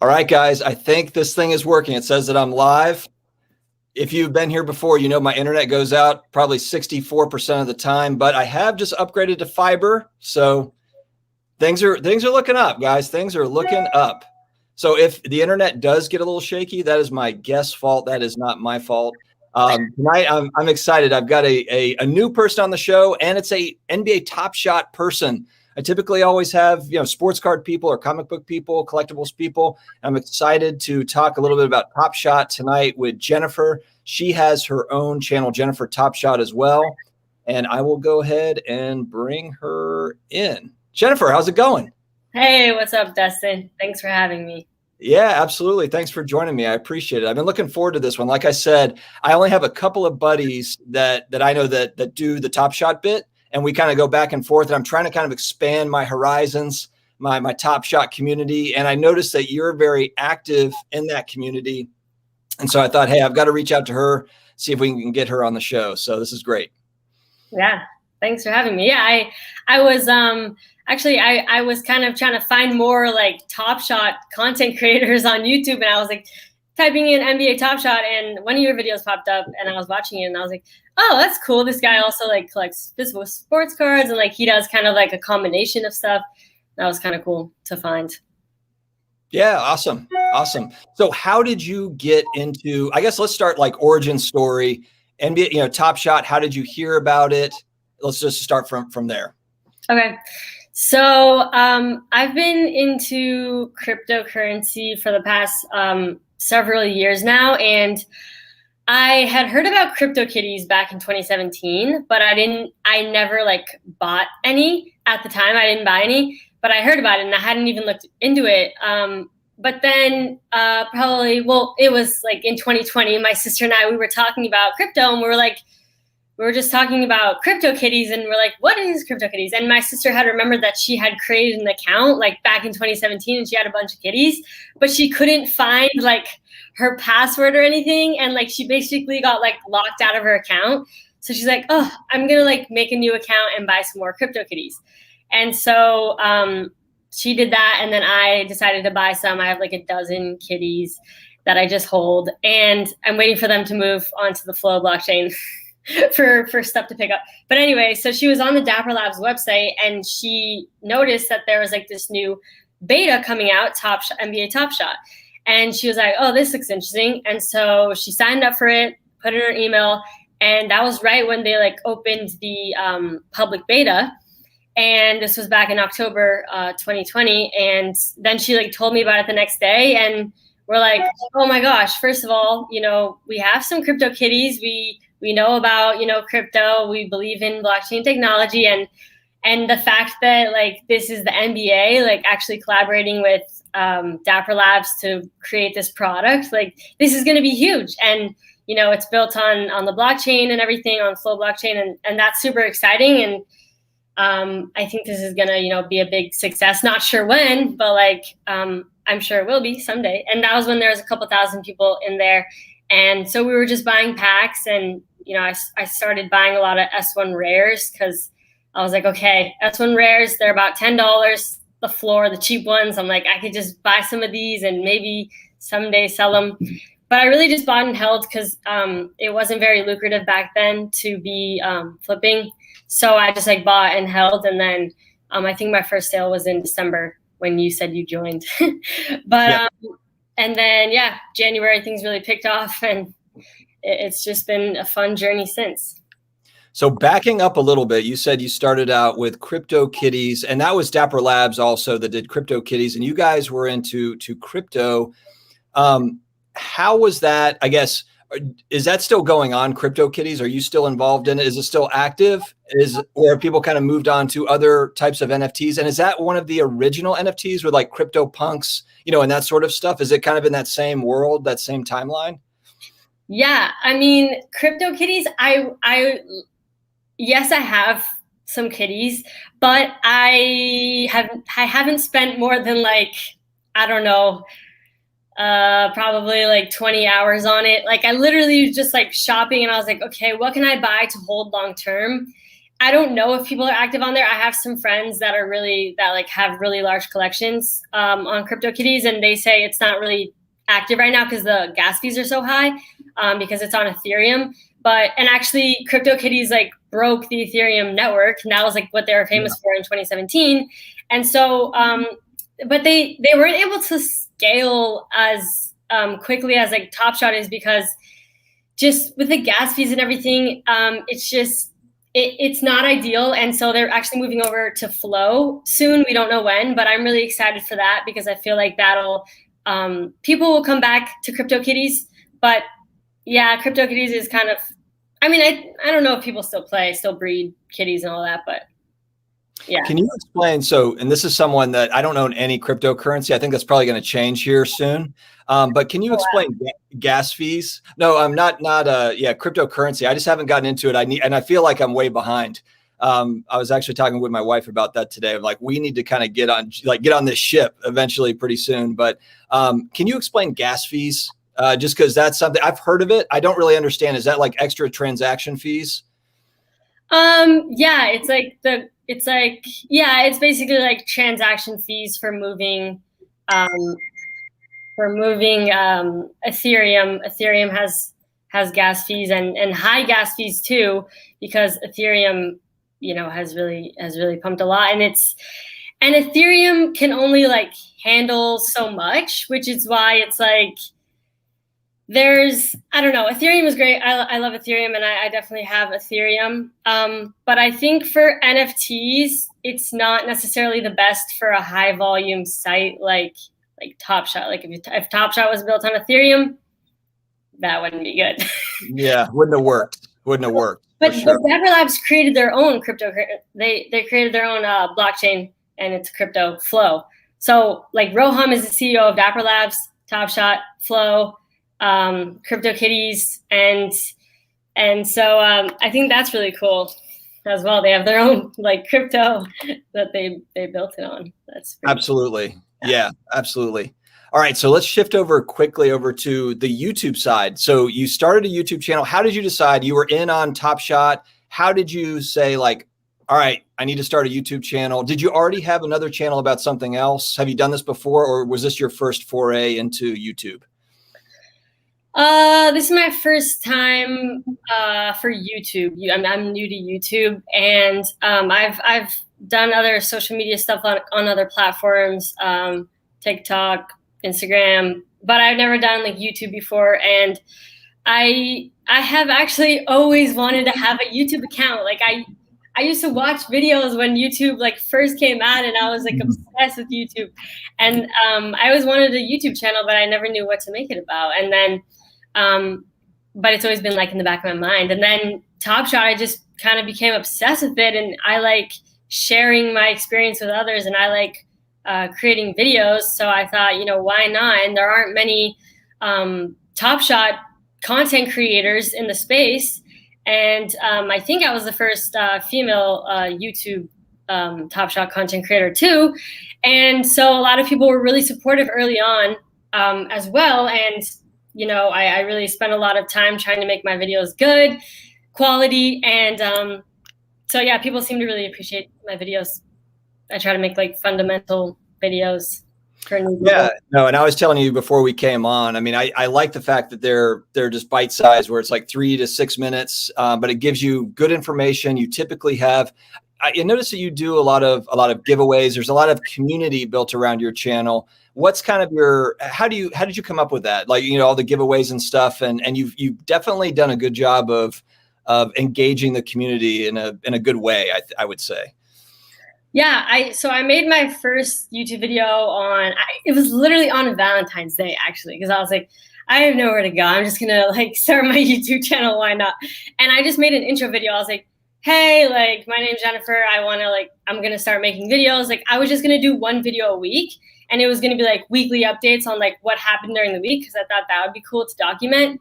All right, guys, I think this thing is working. It says that I'm live. If you've been here before, you know my internet goes out probably 64% of the time, but I have just upgraded to fiber. So things are looking up, guys. Things are looking up. So if the internet does get a little shaky, that is my guest's fault. That is not my fault. Tonight, I'm excited. I've got a new person on the show, and it's a NBA TopShot person. I typically always have, sports card people or comic book people, collectibles people. I'm excited to talk a little bit about TopShot tonight with Jennifer. She has her own channel, Jennifer TopShot, as well. And I will go ahead and bring her in. Jennifer, how's it going? Hey, what's up, Dustin? Thanks for having me. Yeah, absolutely. Thanks for joining me. I appreciate it. I've been looking forward to this one. Like I said, I only have a couple of buddies that I know that do the TopShot bit, and we kind of go back and forth. And I'm trying to kind of expand my horizons, my TopShot community. And I noticed that you're very active in that community. And so I thought, hey, I've got to reach out to her, see if we can get her on the show. So this is great. Yeah, thanks for having me. Yeah, I was actually I was kind of trying to find more like TopShot content creators on YouTube, and I was like typing in NBA TopShot, and one of your videos popped up, and I was watching it, and I was like, oh, that's cool. This guy also like collects physical sports cards, and like he does kind of like a combination of stuff. That was kind of cool to find. Yeah, awesome. So how did you get into, I guess let's start like origin story, NBA, TopShot, how did you hear about it? Let's just start from there. Okay. So I've been into cryptocurrency for the past several years now, and I had heard about CryptoKitties back in 2017, but I never like bought any at the time. I didn't buy any, but I heard about it and I hadn't even looked into it. But then it was like in 2020, my sister and I, we were talking about crypto, and we were just talking about CryptoKitties, and we're like, what is CryptoKitties? And my sister had remembered that she had created an account like back in 2017, and she had a bunch of kitties, but she couldn't find like her password or anything. And like, she basically got like locked out of her account. So she's like, oh, I'm going to like make a new account and buy some more CryptoKitties. And so she did that. And then I decided to buy some. I have like a dozen kitties that I just hold, and I'm waiting for them to move onto the Flow blockchain for stuff to pick up. But anyway, so she was on the Dapper Labs website, and she noticed that there was like this new beta coming out, NBA TopShot. And she was like, oh, this looks interesting. And so she signed up for it, put in her email, and that was right when they like opened the public beta. And this was back in October 2020. And then she like told me about it the next day, and we're like, oh my gosh, first of all, we have some CryptoKitties. We know about, crypto. We believe in blockchain technology, and the fact that like this is the NBA like actually collaborating with Dapper Labs to create this product, like this is going to be huge. And it's built on the blockchain and everything, on Flow blockchain, and that's super exciting. And I think this is going to be a big success. Not sure when, but like I'm sure it will be someday. And that was when there was a couple thousand people in there. And so we were just buying packs, and I started buying a lot of S1 rares, because I was like, okay, S1 rares, they're about $10 the floor, the cheap ones. I'm like, I could just buy some of these and maybe someday sell them. But I really just bought and held, because it wasn't very lucrative back then to be flipping. So I just like bought and held, and then I think my first sale was in December when you said you joined. But yeah. And then, January, things really picked off, and it's just been a fun journey since. So backing up a little bit, you said you started out with CryptoKitties, and that was Dapper Labs also that did CryptoKitties, and you guys were into crypto. How was that? I guess, is that still going on, CryptoKitties? Are you still involved in it? Is it still active? Or have people kind of moved on to other types of NFTs? And is that one of the original NFTs with like CryptoPunks, and that sort of stuff? Is it kind of in that same world, that same timeline? Yeah, I mean, CryptoKitties, yes, I have some kitties, but I haven't spent more than like, I don't know, probably like 20 hours on it. Like I literally was just like shopping, and I was like, okay, what can I buy to hold long term? I don't know if people are active on there. I have some friends that have really large collections on CryptoKitties, and they say it's not really active right now because the gas fees are so high because it's on Ethereum. And actually, CryptoKitties like broke the Ethereum network, and that was like what they were famous for in 2017. And so, but they weren't able to scale as quickly as like TopShot is because just with the gas fees and everything, it's not ideal. And so they're actually moving over to Flow soon. We don't know when, but I'm really excited for that because I feel like that'll people will come back to CryptoKitties. But yeah, CryptoKitties is kind of, I mean, I don't know if people still breed kitties and all that, but yeah. Can you explain? So, and this is someone that I don't own any cryptocurrency. I think that's probably going to change here soon. But can you explain gas fees? No, I'm not cryptocurrency. I just haven't gotten into it. I feel like I'm way behind. I was actually talking with my wife about that today. Like, we need to kind of get on this ship eventually pretty soon. But can you explain gas fees? Just because that's something I've heard of it. I don't really understand. Is that like extra transaction fees? Yeah, it's basically like transaction fees for moving Ethereum. Ethereum has gas fees and high gas fees too, because Ethereum, has really pumped a lot, and Ethereum can only like handle so much, which is why it's like I don't know. Ethereum is great. I love Ethereum, and I definitely have Ethereum. But I think for NFTs, it's not necessarily the best for a high volume site like TopShot. Like if TopShot was built on Ethereum, that wouldn't be good. Yeah, wouldn't have worked. But Dapper Labs created their own crypto. They created their own blockchain, and it's crypto Flow. So like Roham is the CEO of Dapper Labs, TopShot, Flow, CryptoKitties, and so I think that's really cool as well. They have their own like crypto that they built it on. That's absolutely cool. Yeah, absolutely. All right, so let's shift quickly over to the YouTube side. So you started a YouTube channel. How did you decide you were in on TopShot? How did you say like, all right, I need to start a YouTube channel? Did you already have another channel about something else? Have you done this before, or was this your first foray into YouTube? This is my first time for YouTube. I'm new to YouTube, and I've done other social media stuff on other platforms, TikTok, Instagram, but I've never done like YouTube before. And I have actually always wanted to have a YouTube account. Like I used to watch videos when YouTube like first came out, and I was like obsessed with YouTube. And I always wanted a YouTube channel, but I never knew what to make it about. And then but it's always been like in the back of my mind. And then TopShot, I just kind of became obsessed with it, and I like sharing my experience with others, and I like creating videos. So I thought, why not? And there aren't many TopShot content creators in the space. And I think I was the first female YouTube TopShot content creator too. And so a lot of people were really supportive early on as well. And I really spent a lot of time trying to make my videos good quality. And so, yeah, people seem to really appreciate my videos. I try to make like fundamental videos for new people. Yeah, no, and I was telling you before we came on, I mean, I like the fact that they're just bite sized, where it's like 3 to 6 minutes, but it gives you good information. You typically have, I notice that you do a lot of giveaways. There's a lot of community built around your channel. What's kind of how did you come up with that? Like, all the giveaways and stuff, and you've definitely done a good job of engaging the community in a good way, I would say. Yeah, I made my first YouTube video it was literally on Valentine's Day, actually, because I was like, I have nowhere to go. I'm just gonna like start my YouTube channel. Why not? And I just made an intro video. I was like, hey, like, my name's Jennifer. I'm gonna start making videos. Like, I was just gonna do one video a week, and it was gonna be like weekly updates on like what happened during the week, because I thought that would be cool to document,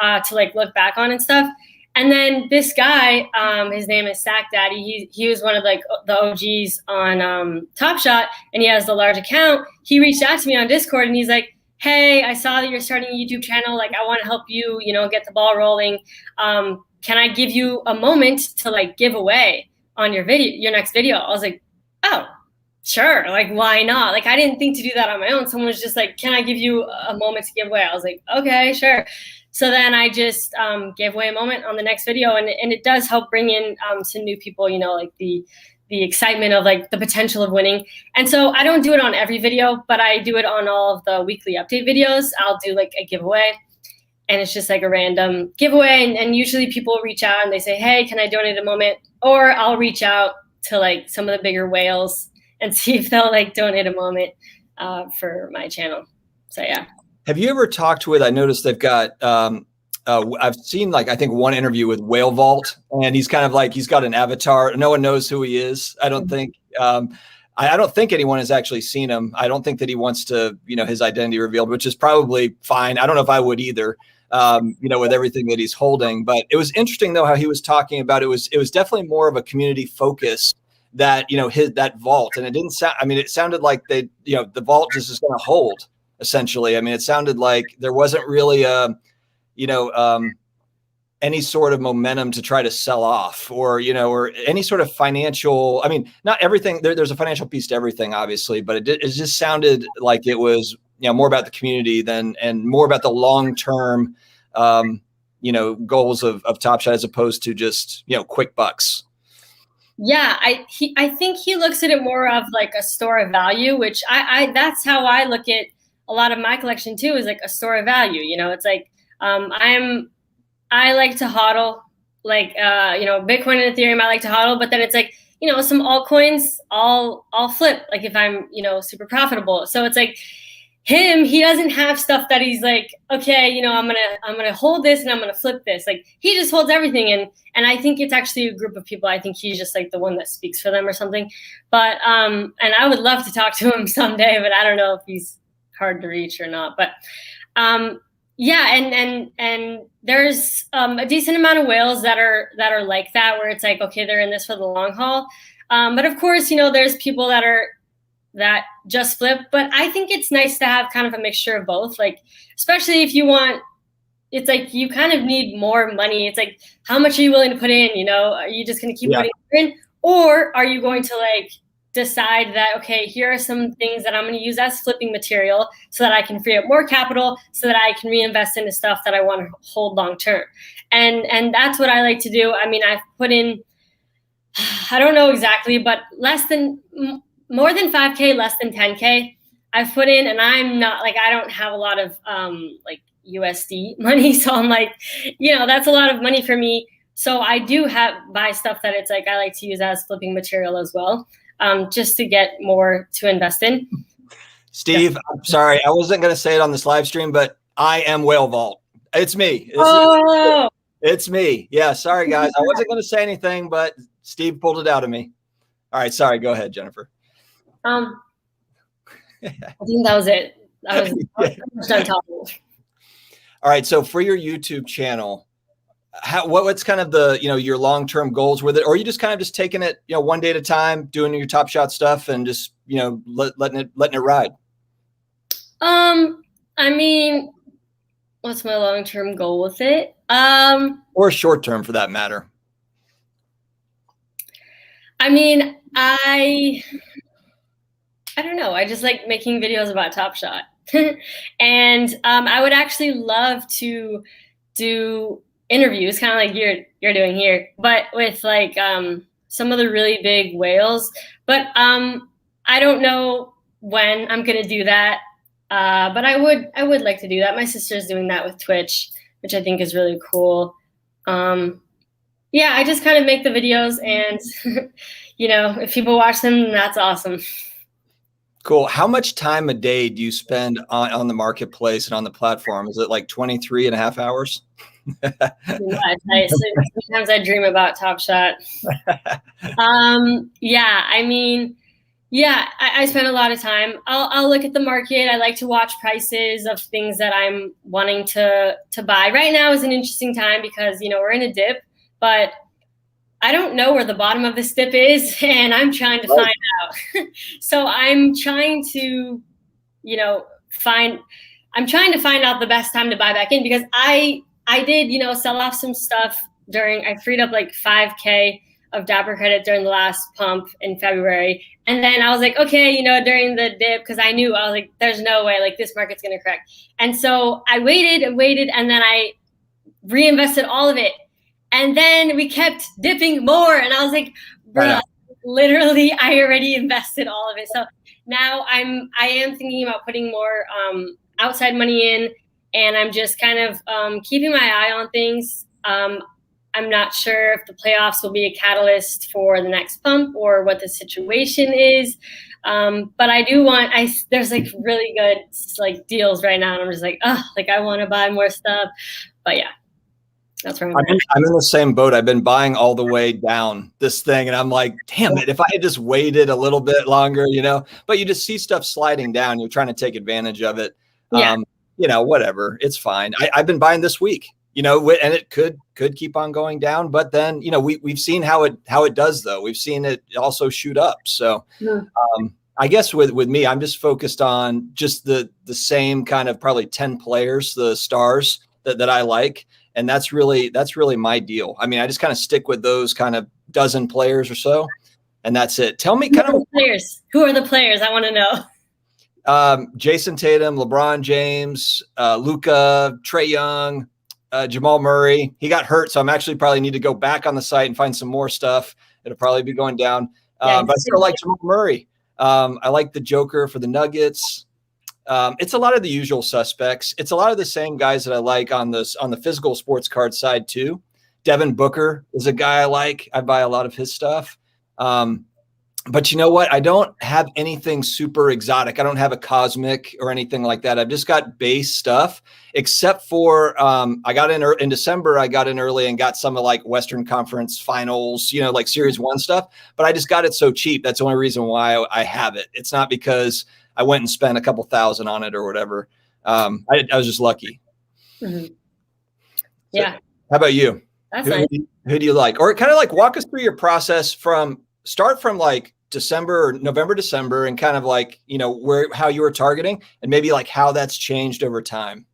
to like look back on and stuff. And then this guy, his name is Sack Daddy. He was one of like the OGs on TopShot, and he has the large account. He reached out to me on Discord, and he's like, hey, I saw that you're starting a YouTube channel. Like, I want to help you, get the ball rolling. Can I give you a moment to like give away on your next video. I was like, oh, sure. Like, why not? Like, I didn't think to do that on my own. Someone was just like, can I give you a moment to give away? I was like, okay, sure. So then I just gave away a moment on the next video, and it does help bring in some new people, you know, like the excitement of like the potential of winning. And so I don't do it on every video, but I do it on all of the weekly update videos. I'll do like a giveaway, and it's just like a random giveaway. And usually people reach out and they say, hey, can I donate a moment? Or I'll reach out to like some of the bigger whales and see if they'll like donate a moment for my channel. So yeah. Have you ever talked with, I noticed they've got, I've seen like, I think one interview with Whale Vault, and he's kind of like, he's got an avatar. No one knows who he is. I don't think, I don't think anyone has actually seen him. I don't think that he wants to, you know, his identity revealed, which is probably fine. I don't know if I would either, you know, with everything that he's holding. But it was interesting though, how he was talking about, it was definitely more of a community focus that, you know, that vault. And it didn't sound, I mean, it sounded like they, you know, the vault just is going to hold essentially. I mean, it sounded like there wasn't really you know, any sort of momentum to try to sell off, or, you know, or any sort of financial, I mean, not everything, there's a financial piece to everything, obviously, but it just sounded like it was, you know, more about the community and more about the long-term, you know, goals of TopShot, as opposed to just, you know, quick bucks. Yeah, I think he looks at it more of like a store of value, which I that's how I look at a lot of my collection too, is like a store of value. You know, it's like I like to hodl, like you know, Bitcoin and Ethereum I like to hodl, but then it's like, you know, some altcoins I'll flip, like if I'm, you know, super profitable. So it's like he doesn't have stuff that he's like, okay, you know, I'm gonna hold this and I'm gonna flip this. Like he just holds everything, and I think it's actually a group of people. I think he's just like the one that speaks for them or something. But and I would love to talk to him someday, but I don't know if he's hard to reach or not. But yeah, and there's a decent amount of whales that are like that, where it's like, okay, they're in this for the long haul. But of course, you know, there's people that just flip. But I think it's nice to have kind of a mixture of both. Like, especially if you want, it's like you kind of need more money. It's like, how much are you willing to put in? You know, are you just going to keep putting in, or are you going to like decide that, okay, here are some things that I'm going to use as flipping material so that I can free up more capital so that I can reinvest into stuff that I want to hold long term. And that's what I like to do. I mean, I've put in, I don't know exactly, but more than 5K, less than 10K I've put in, and I'm not like, I don't have a lot of like USD money. So I'm like, you know, that's a lot of money for me. So I do buy stuff that it's like, I like to use as flipping material as well. Just to get more to invest in. Steve, yeah. I'm sorry, I wasn't going to say it on this live stream, but I am Whale Vault. It's me. It's me. Yeah, sorry guys. I wasn't going to say anything, but Steve pulled it out of me. All right, sorry. Go ahead, Jennifer. I think that was it. I was done talking. All right, so for your YouTube channel, what's kind of the, you know, your long-term goals with it, or are you just kind of just taking it, you know, one day at a time, doing your TopShot stuff and just, you know, letting it ride? I mean, what's my long-term goal with it? Or short-term for that matter. I mean, I don't know. I just like making videos about TopShot. And I would actually love to do interviews, kind of like you're doing here, but with like some of the really big whales. But I don't know when I'm gonna do that. But I would like to do that. My sister's doing that with Twitch, which I think is really cool. Yeah, I just kind of make the videos, and you know, if people watch them, that's awesome. Cool. How much time a day do you spend on the marketplace and on the platform? Is it like 23 and a half hours? Sometimes I dream about TopShot. Yeah, I mean, yeah, I spend a lot of time. I'll look at the market. I like to watch prices of things that I'm wanting to buy. Right now is an interesting time because, you know, we're in a dip, but I don't know where the bottom of this dip is, and I'm trying to find out. So I'm trying to, you know, I'm trying to find out the best time to buy back in, because I did, you know, sell off some stuff I freed up like 5K of Dapper Credit during the last pump in February. And then I was like, okay, you know, during the dip, because I knew, I was like, there's no way, like, this market's going to correct. And so I waited and waited, and then I reinvested all of it. And then we kept dipping more. And I was like, bruh, literally, I already invested all of it. So now I am thinking about putting more outside money in, and I'm just kind of keeping my eye on things. I'm not sure if the playoffs will be a catalyst for the next pump or what the situation is. But I do want, there's like really good like deals right now. And I'm just like, oh, like I want to buy more stuff. But yeah, that's where I'm in the same boat. I've been buying all the way down this thing. And I'm like, damn it, if I had just waited a little bit longer, you know, but you just see stuff sliding down. You're trying to take advantage of it. Yeah. You know, whatever, it's fine. I've been buying this week. You know, and it could keep on going down, but then, you know, we've seen how it does though. We've seen it also shoot up. So I guess with me, I'm just focused on just the same kind of probably 10 players, the stars that I like. And that's really my deal. I mean, I just kind of stick with those kind of dozen players or so, and that's it. Tell me kind of players. Who are the players? I want to know. Jason Tatum, LeBron James, Luka, Trae Young, Jamal Murray. He got hurt, so I'm actually probably need to go back on the site and find some more stuff. It'll probably be going down. But I still like Jamal Murray. I like the Joker for the Nuggets. It's a lot of the usual suspects. It's a lot of the same guys that I like on the physical sports card side too. Devin Booker is a guy I like. I buy a lot of his stuff. But you know what? I don't have anything super exotic. I don't have a cosmic or anything like that. I've just got base stuff, except for I got in December. I got in early and got some of like Western Conference Finals, you know, like Series 1 stuff. But I just got it so cheap. That's the only reason why I have it. It's not because I went and spent a couple $1,000 on it or whatever. I was just lucky. Mm-hmm. Yeah. So, how about you? That's nice. Who do you like? Or kind of like walk us through your process start from like December or November, December, and kind of like, you know, how you were targeting and maybe like how that's changed over time.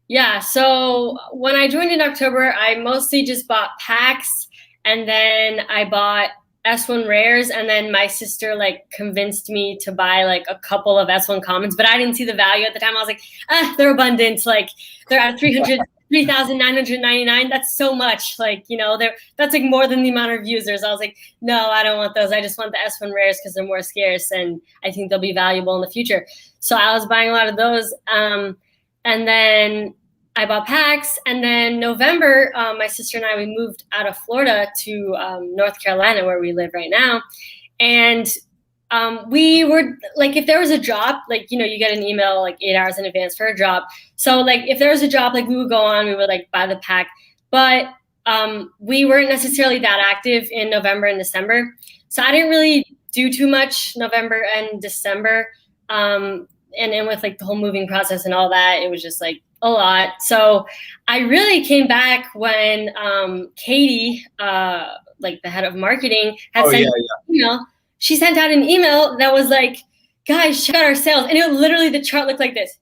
Yeah. So when I joined in October, I mostly just bought packs, and then I bought S1 rares, and then my sister like convinced me to buy like a couple of S1 commons, but I didn't see the value at the time. I was like, they're abundant. Like they're at 3,999. That's so much. Like, you know, that's like more than the amount of users. I was like, no, I don't want those. I just want the S1 rares because they're more scarce and I think they'll be valuable in the future. So I was buying a lot of those. And then I bought packs. And then November, my sister and I, we moved out of Florida to North Carolina, where we live right now. And we were like, if there was a job, like, you know, you get an email like 8 hours in advance for a job. So like, if there was a job, like we would go on, we would like buy the pack, but we weren't necessarily that active in November and December. So I didn't really do too much November and December. And with like the whole moving process and all that, it was just like a lot. So I really came back when Katie, like the head of marketing, had sent an email. She sent out an email that was like, guys, check out our sales. And it literally, the chart looked like this.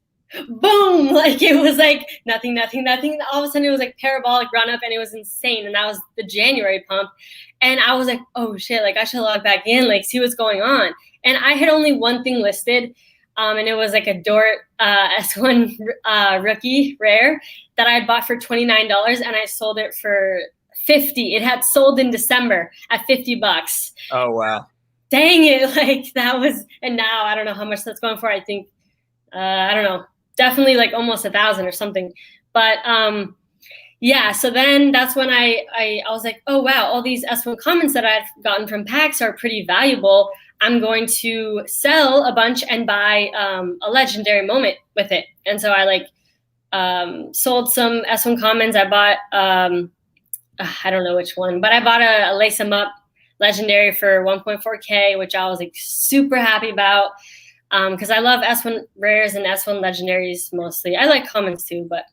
Boom. Like it was like nothing. And all of a sudden it was like parabolic run up, and it was insane. And that was the January pump. And I was like, oh shit, like I should log back in, like see what's going on. And I had only one thing listed. And it was like a Dort S1 rookie rare that I had bought for $29, and I sold it for $50. It had sold in December at $50. Oh, wow. Dang it. Like that was, and now I don't know how much that's going for. I think, I don't know, definitely like almost 1,000 or something. But yeah, so then that's when I was like, oh, wow, all these S1 comments that I've gotten from packs are pretty valuable. I'm going to sell a bunch and buy a legendary moment with it. And so I like sold some S1 commons. I bought, I don't know which one, but I bought a Lace 'em Up legendary for 1.4K, which I was like super happy about because I love S1 rares and S1 legendaries mostly. I like commons too, but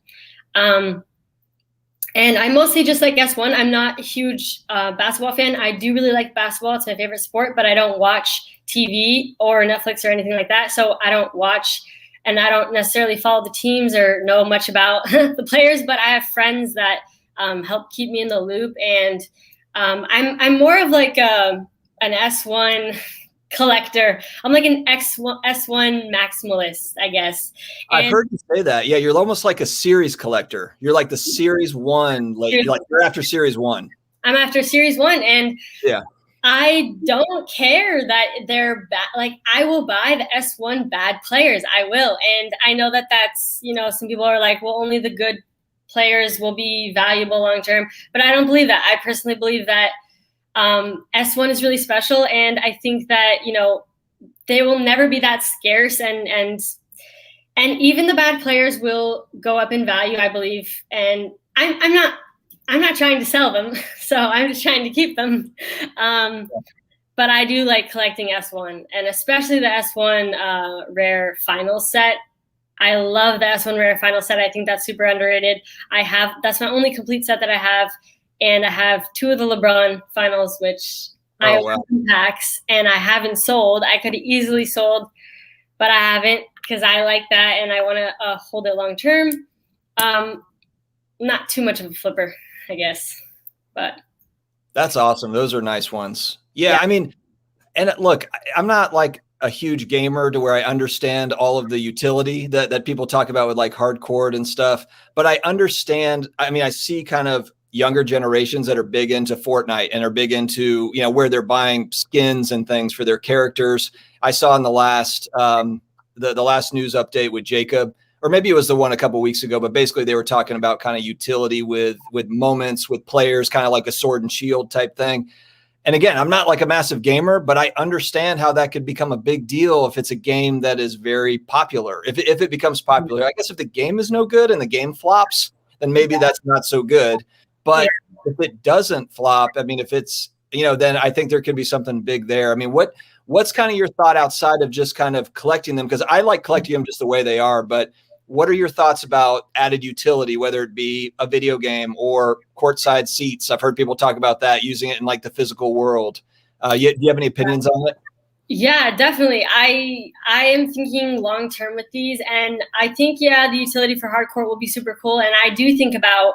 and I mostly just like S1. I'm not a huge basketball fan. I do really like basketball. It's my favorite sport, but I don't watch TV or Netflix or anything like that. So I don't watch, and I don't necessarily follow the teams or know much about the players, but I have friends that help keep me in the loop. And I'm more of like an S1 collector. I'm like an S1 maximalist, I guess. I've heard you say that. Yeah, you're almost like a series collector. You're like the series one, you're after series one. I'm after series one, and yeah, I don't care that they're bad. Like, I will buy the S1 bad players. I will. And I know that that's, some people are like, well, only the good players will be valuable long term. But I don't believe that. I personally believe that S1 is really special. And I think that, they will never be that scarce. And even the bad players will go up in value, I believe. And I'm not trying to sell them, so I'm just trying to keep them. But I do like collecting S1, and especially the S1 rare final set. I love the S1 rare final set. I think that's super underrated. That's my only complete set that I have, and I have 2 of the LeBron finals, which I own in packs, and I haven't sold. I could have easily sold, but I haven't because I like that and I want to hold it long term. Not too much of a flipper, I guess, but that's awesome. Those are nice ones. Yeah. I mean, and look, I'm not like a huge gamer to where I understand all of the utility that people talk about with like hardcore and stuff, but I understand. I mean, I see kind of younger generations that are big into Fortnite and are big into, where they're buying skins and things for their characters. I saw in the last, the last news update with Jacob, or maybe it was the one a couple of weeks ago, but basically they were talking about kind of utility with moments, with players, kind of like a sword and shield type thing. And again, I'm not like a massive gamer, but I understand how that could become a big deal if it's a game that is very popular. If it becomes popular, I guess if the game is no good and the game flops, then maybe that's not so good. But if it doesn't flop, I mean, if it's, then I think there could be something big there. I mean, what's kind of your thought outside of just kind of collecting them? Because I like collecting them just the way they are, but what are your thoughts about added utility, whether it be a video game or courtside seats? I've heard people talk about that, using it in like the physical world. Do you have any opinions on it? Yeah, definitely. I am thinking long term with these, and I think, the utility for hardcore will be super cool. And I do think about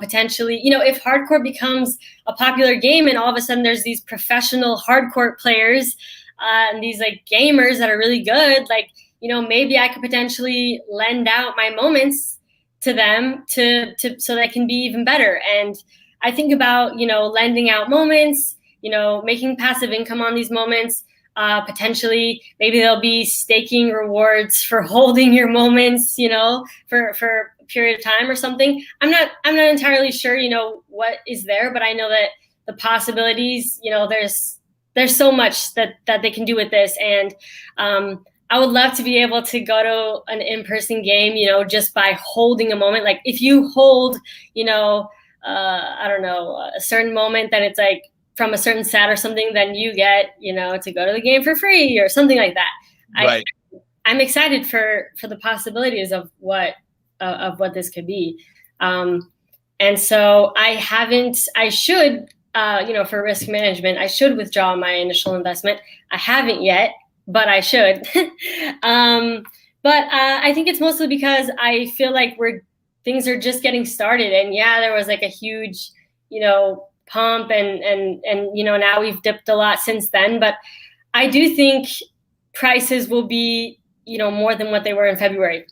potentially, if hardcore becomes a popular game and all of a sudden there's these professional hardcore players and these like gamers that are really good, like, maybe I could potentially lend out my moments to them to so they can be even better. And I think about, lending out moments, making passive income on these moments. Potentially, maybe there'll be staking rewards for holding your moments, for a period of time or something. I'm not entirely sure, what is there, but I know that the possibilities, there's so much that they can do with this. And I would love to be able to go to an in-person game, just by holding a moment. Like if you hold, I don't know, a certain moment, then it's like from a certain set or something, then you get, to go to the game for free or something like that. Right. I'm excited for the possibilities of what this could be. And so I should, for risk management, I should withdraw my initial investment. I haven't yet, but I should. But I think it's mostly because I feel like things are just getting started. And there was like a huge, pump and now we've dipped a lot since then. But I do think prices will be, more than what they were in February.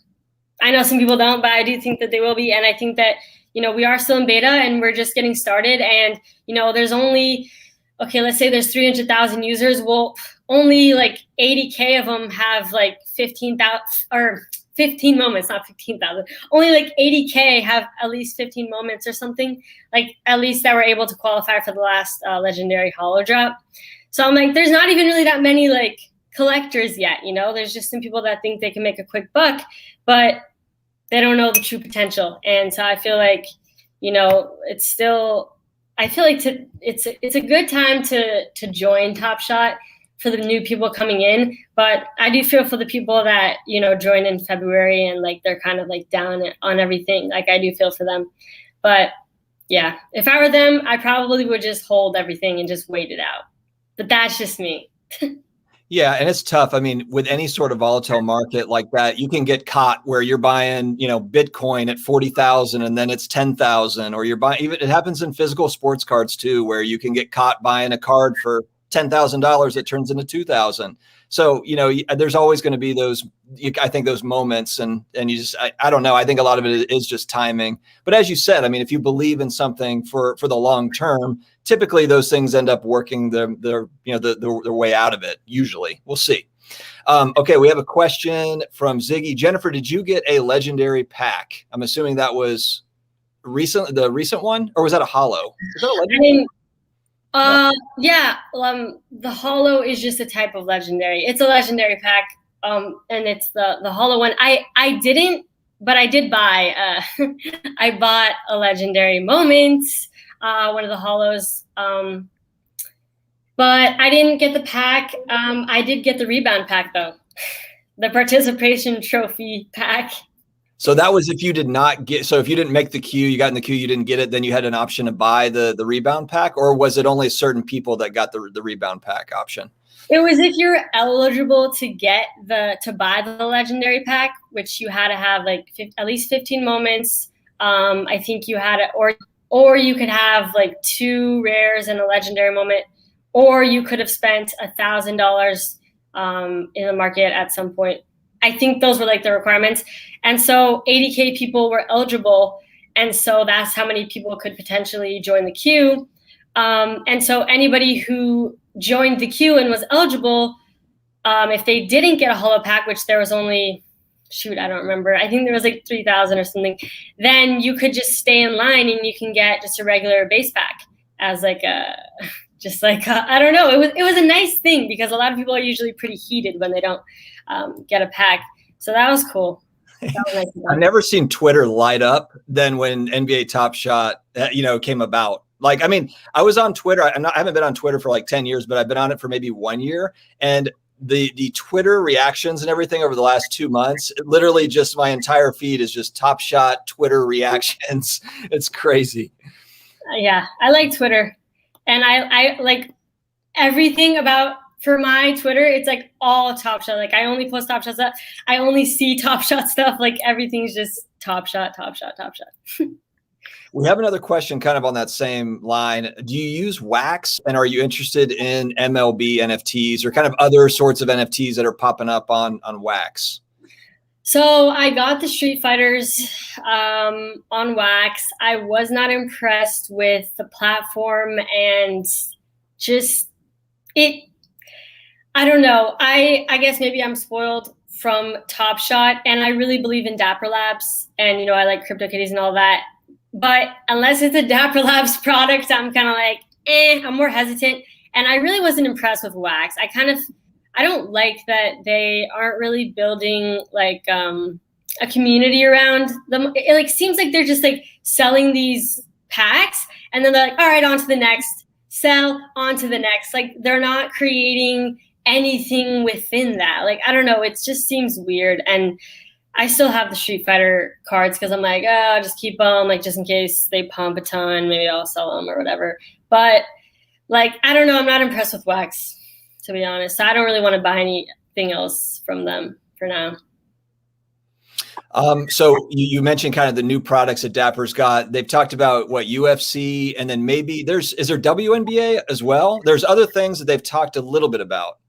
I know some people don't, but I do think that they will be. And I think that, we are still in beta and we're just getting started. And, there's only, let's say there's 300,000 users. Well, only like 80K of them have like 15,000 or 15 moments, not 15,000. Only like 80K have at least 15 moments or something, like at least that were able to qualify for the last legendary holo drop. So I'm like, there's not even really that many like collectors yet. There's just some people that think they can make a quick buck, but they don't know the true potential. And so I feel like, it's still, I feel like it's a good time to join TopShot for the new people coming in. But I do feel for the people that, join in February and like they're kind of like down on everything. Like I do feel for them. But yeah, if I were them, I probably would just hold everything and just wait it out. But that's just me. Yeah, and it's tough. I mean, with any sort of volatile market like that, you can get caught where you're buying, Bitcoin at 40,000 and then it's 10,000, or you're buying, even it happens in physical sports cards too, where you can get caught buying a card for $10,000 that turns into 2,000. So, there's always going to be those, I think, those moments, and you just, I don't know. I think a lot of it is just timing. But as you said, I mean, if you believe in something for the long term, typically those things end up working their way out of it. Usually, we'll see. Okay, we have a question from Ziggy. Jennifer, did you get a legendary pack? I'm assuming that was the recent one, or was that a holo? Was that a legendary? Yeah. The holo is just a type of legendary. It's a legendary pack, and it's the holo one. I didn't, but I did buy. I bought a legendary Moments, one of the holos. But I didn't get the pack. I did get the Rebound Pack though, the participation trophy pack. So that was if you did not get, so if you didn't make the queue, you got in the queue, you didn't get it, then you had an option to buy the Rebound Pack, or was it only certain people that got the Rebound Pack option? It was if you're eligible to buy the legendary pack, which you had to have like at least 15 moments. I think you had it, or you could have like 2 rares and a legendary moment, or you could have spent $1,000 in the market at some point. I think those were like the requirements. And so 80K people were eligible. And so that's how many people could potentially join the queue. And so anybody who joined the queue and was eligible, if they didn't get a holo pack, which there was only, I don't remember. I think there was like 3,000 or something. Then you could just stay in line and you can get just a regular base pack as like I don't know. It was a nice thing because a lot of people are usually pretty heated when they don't get a pack. So that was cool. That was nice. I've never seen Twitter light up than when NBA TopShot, came about. Like, I mean, I was on Twitter. I haven't been on Twitter for like 10 years, but I've been on it for maybe 1 year. And the Twitter reactions and everything over the last 2 months, literally just my entire feed is just TopShot Twitter reactions. It's crazy. Yeah, I like Twitter. And I like everything for my Twitter, it's like all TopShot. Like I only post TopShot stuff. I only see TopShot stuff. Like everything's just TopShot. We have another question kind of on that same line. Do you use Wax, and are you interested in MLB NFTs or kind of other sorts of NFTs that are popping up on Wax? So I got the Street Fighters on Wax. I was not impressed with the platform and just it. I don't know. I guess maybe I'm spoiled from TopShot, and I really believe in Dapper Labs, and I like CryptoKitties and all that. But unless it's a Dapper Labs product, I'm kind of like, I'm more hesitant. And I really wasn't impressed with Wax. I don't like that they aren't really building like a community around them. It like seems like they're just like selling these packs and then they're like, all right, on to the next, sell, on to the next. Like they're not creating anything within that. Like, I don't know. It just seems weird. And I still have the Street Fighter cards because I'm like, I'll just keep them, like just in case they pump a ton, maybe I'll sell them or whatever. But like, I don't know. I'm not impressed with Wax, to be honest. So I don't really want to buy anything else from them for now. So you mentioned kind of the new products that Dapper's got. They've talked about what UFC, and then maybe is there WNBA as well? There's other things that they've talked a little bit about.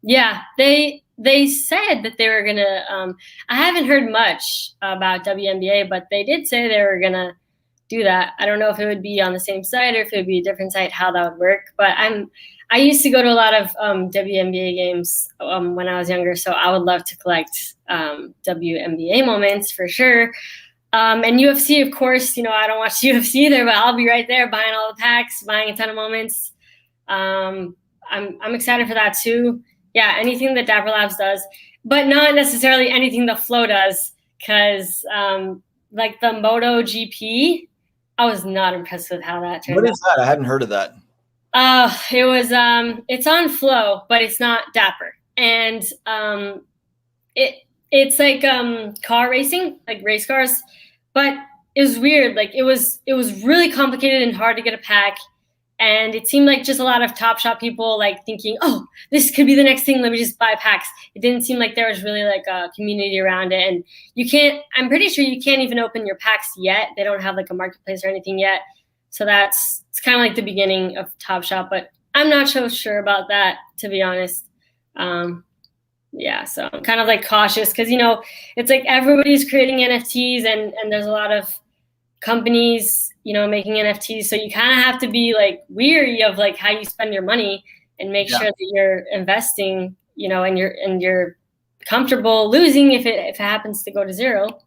Yeah, they said that they were gonna. I haven't heard much about WNBA, but they did say they were gonna do that. I don't know if it would be on the same site or if it would be a different site, how that would work. But I used to go to a lot of WNBA games when I was younger, so I would love to collect WNBA moments for sure. And UFC, of course, I don't watch UFC either, but I'll be right there buying all the packs, buying a ton of moments. I'm excited for that too. Yeah, anything that Dapper Labs does, but not necessarily anything the Flow does, because like the MotoGP, I was not impressed with how that turned out. What is that? I hadn't heard of that. It was it's on Flow, but it's not Dapper, and it's like car racing, like race cars, but it was weird. Like it was really complicated and hard to get a pack, And it seemed like just a lot of TopShot people like thinking, oh, this could be the next thing. Let me just buy packs. It didn't seem like there was really like a community around it. And I'm pretty sure you can't even open your packs yet. They don't have like a marketplace or anything yet. So it's kind of like the beginning of TopShot, but I'm not so sure about that, to be honest. So I'm kind of like cautious because, it's like everybody's creating NFTs and there's a lot of companies, making NFTs. So you kind of have to be like weary of like how you spend your money and make sure that you're investing, and you're comfortable losing if it happens to go to zero.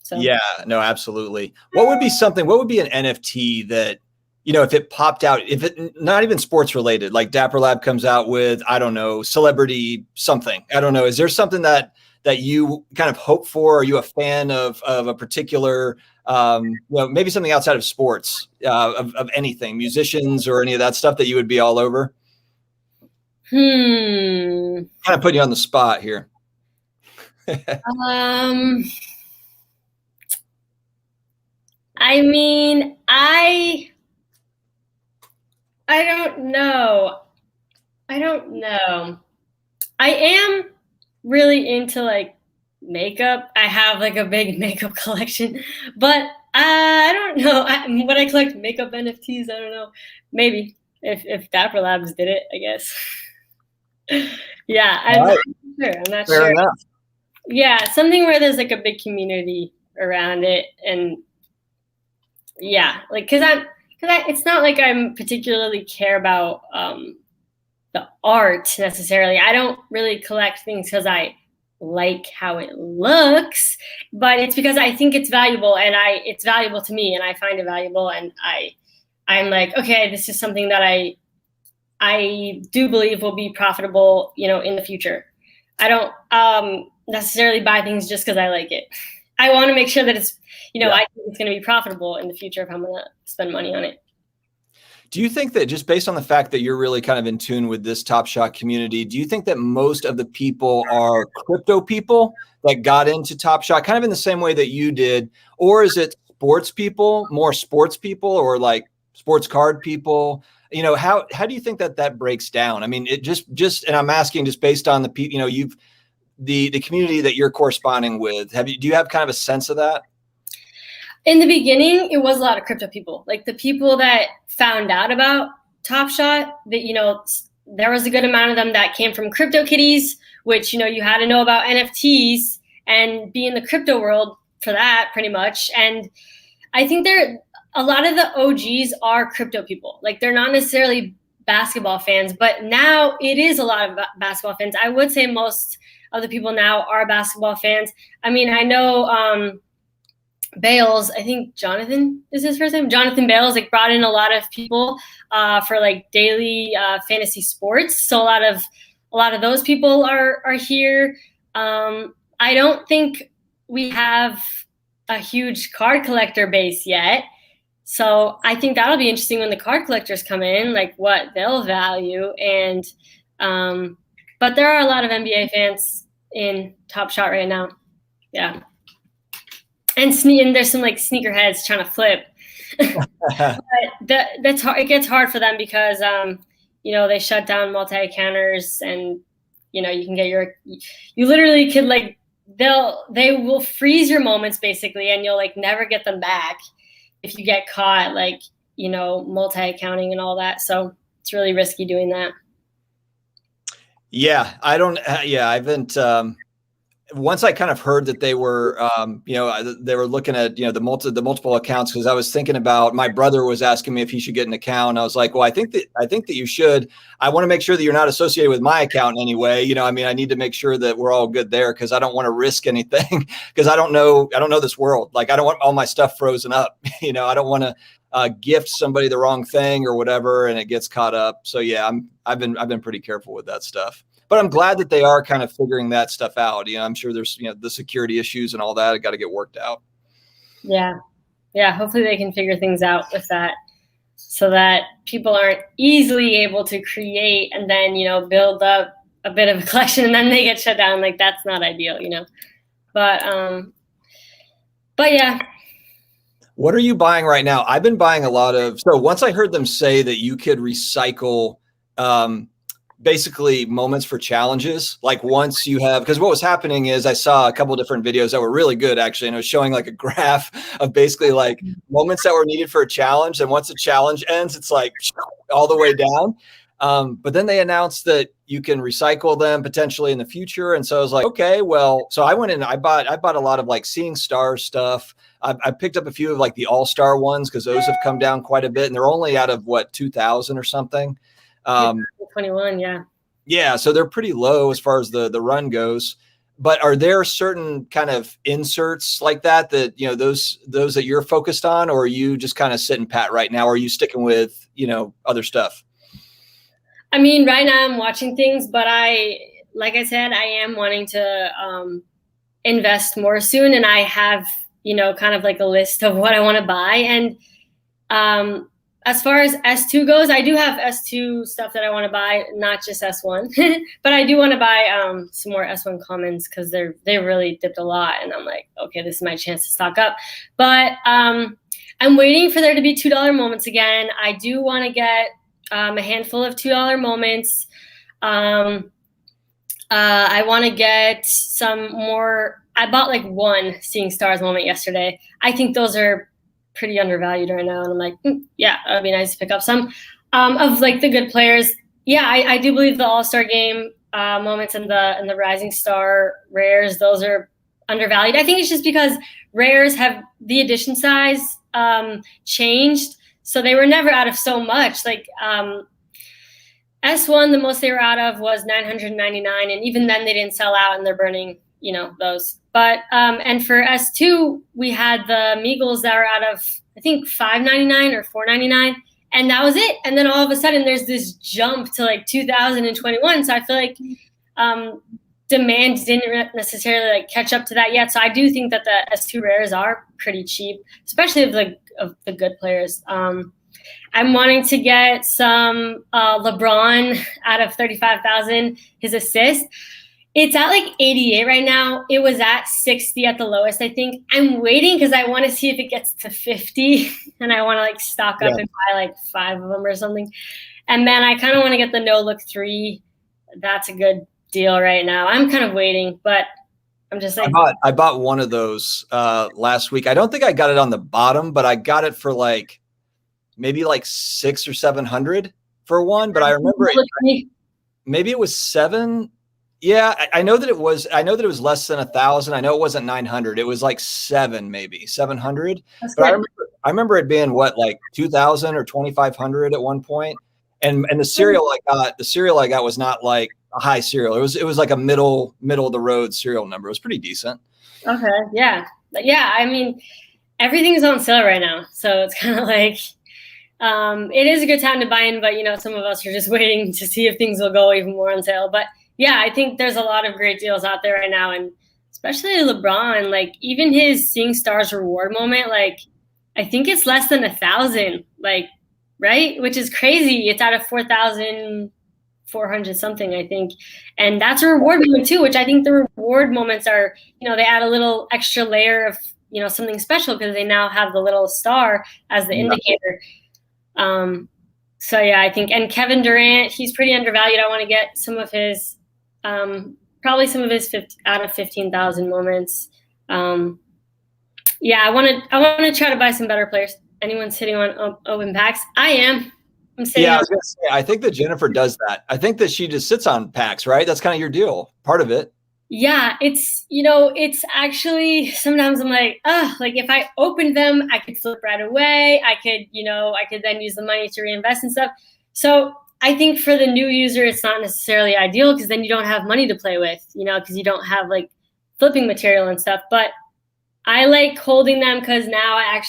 So yeah, no, absolutely. What would be an NFT that, if it popped out, if it not even sports related, like Dapper Lab comes out with, I don't know, celebrity something. I don't know. Is there something that you kind of hope for? Are you a fan of a particular, maybe something outside of sports, of anything, musicians or any of that stuff that you would be all over? Kind of putting you on the spot here. I mean, I don't know. I am really into like makeup. I have like a big makeup collection, but I don't know. Would I collect makeup NFTs? I don't know. Maybe if Dapper Labs did it, I guess. Yeah, I'm not Fair sure. enough. Yeah, something where there's like a big community around it, and yeah, like because it's not like I'm particularly care about the art necessarily. I don't really collect things because I like how it looks, but it's because I think it's valuable and it's valuable to me and I find it valuable, and I'm like, okay, this is something that I do believe will be profitable, in the future. I don't necessarily buy things just because I like it. I want to make sure that it's, I think it's going to be profitable in the future if I'm going to spend money on it. Do you think that just based on the fact that you're really kind of in tune with this TopShot community, do you think that most of the people are crypto people that got into TopShot kind of in the same way that you did? Or is it more sports people or like sports card people? How do you think that breaks down? I mean, it just, and I'm asking just based on the people, the community that you're corresponding with, do you have kind of a sense of that? In the beginning, it was a lot of crypto people, like the people that found out about TopShot, that, there was a good amount of them that came from CryptoKitties, which, you had to know about NFTs and be in the crypto world for that pretty much. And I think a lot of the OGs are crypto people. Like they're not necessarily basketball fans, but now it is a lot of basketball fans. I would say most of the people now are basketball fans. I mean, I know, Bales, I think Jonathan is his first name. Jonathan Bales brought in a lot of people for like daily fantasy sports. So a lot of those people are here. I don't think we have a huge card collector base yet. So I think that'll be interesting when the card collectors come in, like what they'll value. And but there are a lot of NBA fans in TopShot right now. Yeah. And there's some like sneakerheads trying to flip. But that's hard. It gets hard for them because they shut down multi-accounters, and you can get you literally could like they will freeze your moments basically, and you'll like never get them back if you get caught like multi-accounting and all that. So it's really risky doing that. Yeah, I haven't. Once I kind of heard that they were, they were looking at, the multiple accounts, because I was thinking about, my brother was asking me if he should get an account. I was like, well, I think that you should. I want to make sure that you're not associated with my account in any way. I need to make sure that we're all good there, because I don't want to risk anything, because I don't know this world. Like, I don't want all my stuff frozen up. I don't want to gift somebody the wrong thing or whatever, and it gets caught up. So yeah, I've been pretty careful with that stuff. But I'm glad that they are kind of figuring that stuff out. I'm sure there's, the security issues and all that got to get worked out. Yeah. Yeah. Hopefully they can figure things out with that so that people aren't easily able to create and then, build up a bit of a collection and then they get shut down. Like that's not ideal, but yeah. What are you buying right now? I've been buying a lot of, so once I heard them say that you could recycle basically moments for challenges, like once you have, because what was happening is I saw a couple of different videos that were really good actually, and it was showing like a graph of basically like moments that were needed for a challenge. And once the challenge ends, it's like all the way down. But then they announced that you can recycle them potentially in the future. And so I was like, okay, well, so I went in, I bought a lot of like Seeing Stars stuff. I picked up a few of like the all-star ones because those have come down quite a bit, and they're only out of what, 2,000 or something. 21, yeah. Yeah, so they're pretty low as far as the run goes. But are there certain kind of inserts like that you know, those that you're focused on, or are you just kind of sitting pat right now? Or are you sticking with, you know, other stuff? I mean, right now I'm watching things, but like I said, I am wanting to invest more soon, and I have, you know, kind of like a list of what I want to buy. And as far as S2 goes, I do have S2 stuff that I want to buy, not just S1, but I do want to buy some more S1 commons because they really dipped a lot, and I'm like, okay, this is my chance to stock up. But I'm waiting for there to be $2 moments again. I do want to get a handful of $2 moments. I want to get some more. I bought like one Seeing Stars moment yesterday. I think those are pretty undervalued right now, and I'm like, yeah, it'd be nice to pick up some of like the good players. Yeah, I do believe the All-Star Game moments and the Rising Star rares, those are undervalued. I think it's just because rares have the edition size changed, so they were never out of so much. Like S1, the most they were out of was 999, and even then they didn't sell out, and they're burning, you know, those. But and for S2, we had the Meagles that were out of, I think, 599 or 499, and that was it. And then all of a sudden, there's this jump to like 2021. So I feel like demand didn't necessarily like catch up to that yet. So I do think that the S2 rares are pretty cheap, especially of the good players. I'm wanting to get some LeBron out of 35,000, his assist. It's at like 88 right now. It was at 60 at the lowest, I think. I'm waiting because I want to see if it gets to 50, and I want to like stock up and buy like 5 of them or something. And then I kind of want to get the No Look 3. That's a good deal right now. I'm kind of waiting, but I'm just like, I bought one of those last week. I don't think I got it on the bottom, but I got it for like maybe like 600 or 700 for one. But I remember maybe it was 7. Yeah, I know that it was. I know that it was less than 1,000. I know it wasn't 900. It was like 700. But I remember it being what, like 2,000 or 2,500 at one point. And the cereal I got was not like a high cereal. It was like a middle of the road cereal number. It was pretty decent. Okay, yeah. I mean, everything's on sale right now, so it's kind of like it is a good time to buy in. But you know, some of us are just waiting to see if things will go even more on sale. But yeah, I think there's a lot of great deals out there right now, and especially LeBron. Like even his Seeing Stars reward moment, like I think it's less than 1,000. Like, right, which is crazy. It's out of 4,400 something, I think, and that's a reward moment too. Which I think the reward moments are, you know, they add a little extra layer of, you know, something special because they now have the little star as the indicator. So yeah, I think, and Kevin Durant, he's pretty undervalued. I want to get some of his. Probably some of his out of 15,000 moments. Yeah, I want to try to buy some better players. Anyone sitting on open packs? I am. I'm sitting. Yeah, I think that Jennifer does that. I think that she just sits on packs, right? That's kind of your deal, part of it. Yeah, it's, you know, it's actually sometimes I'm like, like if I opened them, I could flip right away. I could then use the money to reinvest and stuff. So I think for the new user, it's not necessarily ideal because then you don't have money to play with, you know, because you don't have like flipping material and stuff. But I like holding them because now I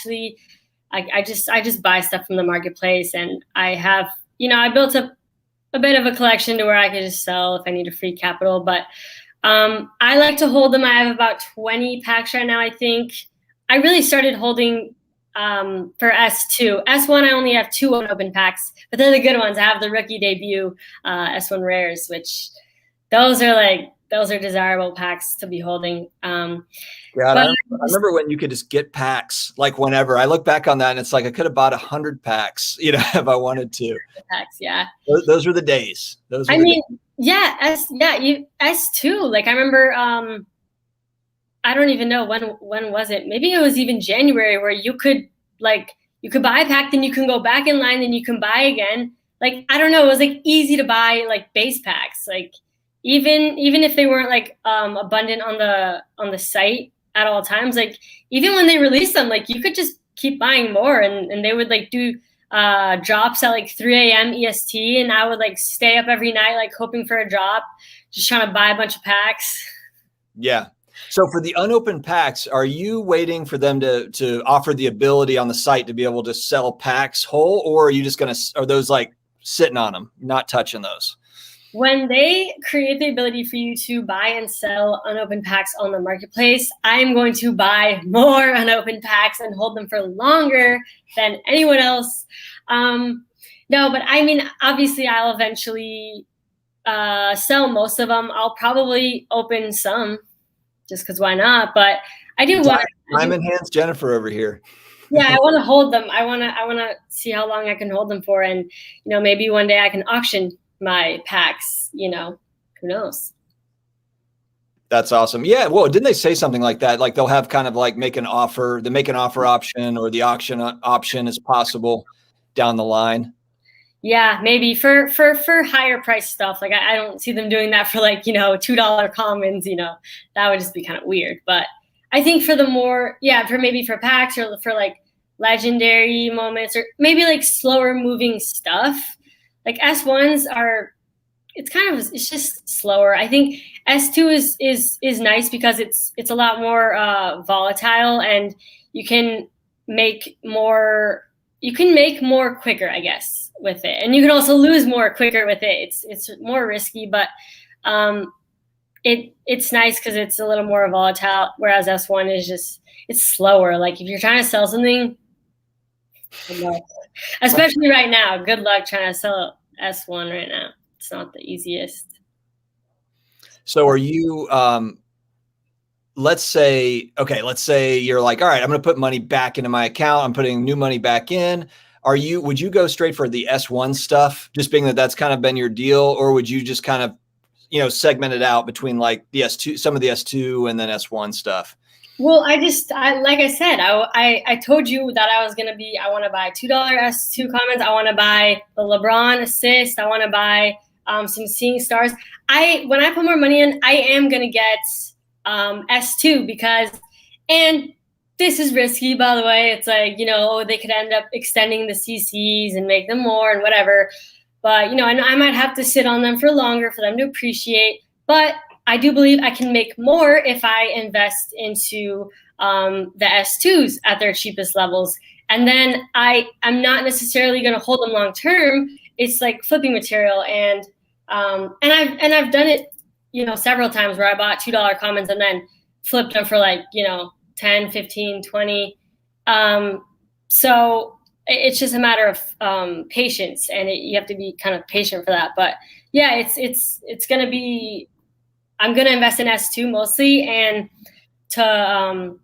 just buy stuff from the marketplace, and I have, you know, I built up a bit of a collection to where I could just sell if I need a free capital. But I like to hold them. I have about 20 packs right now, I think. I really started holding for S2. S1, I only have 2 unopened packs, but they're the good ones. I have the rookie debut S1 rares, which those are desirable packs to be holding. Yeah, I remember remember when you could just get packs like whenever. I look back on that and it's like I could have bought 100 packs, you know, if I wanted to. Packs, yeah. Those were the days. Those were I the mean, days. yeah, S2. Like I remember, I don't even know when was it? Maybe it was even January where you could buy a pack, then you can go back in line, then you can buy again. Like I don't know, it was like easy to buy like base packs. Like even if they weren't like abundant on the site at all times, like even when they released them, like you could just keep buying more, and they would like do drops at like 3 a.m. EST, and I would like stay up every night like hoping for a drop, just trying to buy a bunch of packs. Yeah. So for the unopened packs, are you waiting for them to offer the ability on the site to be able to sell packs whole, or are you just are those like sitting on them, not touching those? When they create the ability for you to buy and sell unopened packs on the marketplace, I'm going to buy more unopened packs and hold them for longer than anyone else. No, but I mean, obviously I'll eventually sell most of them. I'll probably open some just because why not? But I do want time in hands Jennifer over here. Yeah, I want to hold them. I want to see how long I can hold them for, and maybe one day I can auction my packs. Who knows? That's awesome. Yeah. Well, didn't they say something like that? Like they'll have kind of like the make an offer option, or the auction option is possible down the line. Yeah, maybe for higher price stuff. Like I don't see them doing that for like, $2 commons, that would just be kind of weird. But I think for the more, for packs or for like legendary moments, or maybe like slower moving stuff, like S1s it's just slower. I think S2 is nice because it's a lot more volatile, and you can make more quicker, I guess, with it. And you can also lose more quicker with it. It's more risky, but it's nice because it's a little more volatile, whereas S1 is it's slower. Like if you're trying to sell something, especially right now, good luck trying to sell S1 right now. It's not the easiest. So are you let's say you're like, all right, I'm going to put money back into my account. I'm putting new money back in. Would you go straight for the S1 stuff, just being that that's kind of been your deal, or would you just kind of, segment it out between like the S2, some of the S2 and then S1 stuff? Well, like I said, I told you that I want to buy $2 S2 comments. I want to buy the LeBron assist. I want to buy some seeing stars. When I put more money in, I am going to get S2 and this is risky, by the way. It's like, they could end up extending the CCs and make them more and whatever. But, I might have to sit on them for longer for them to appreciate. But I do believe I can make more if I invest into the S2s at their cheapest levels. And then I'm not necessarily going to hold them long term. It's like flipping material. And I've done it, several times where I bought $2 commons and then flipped them for like, 10, 15, 20. So it's just a matter of patience, and you have to be kind of patient for that. But yeah, it's going to be, I'm going to invest in S2 mostly, and to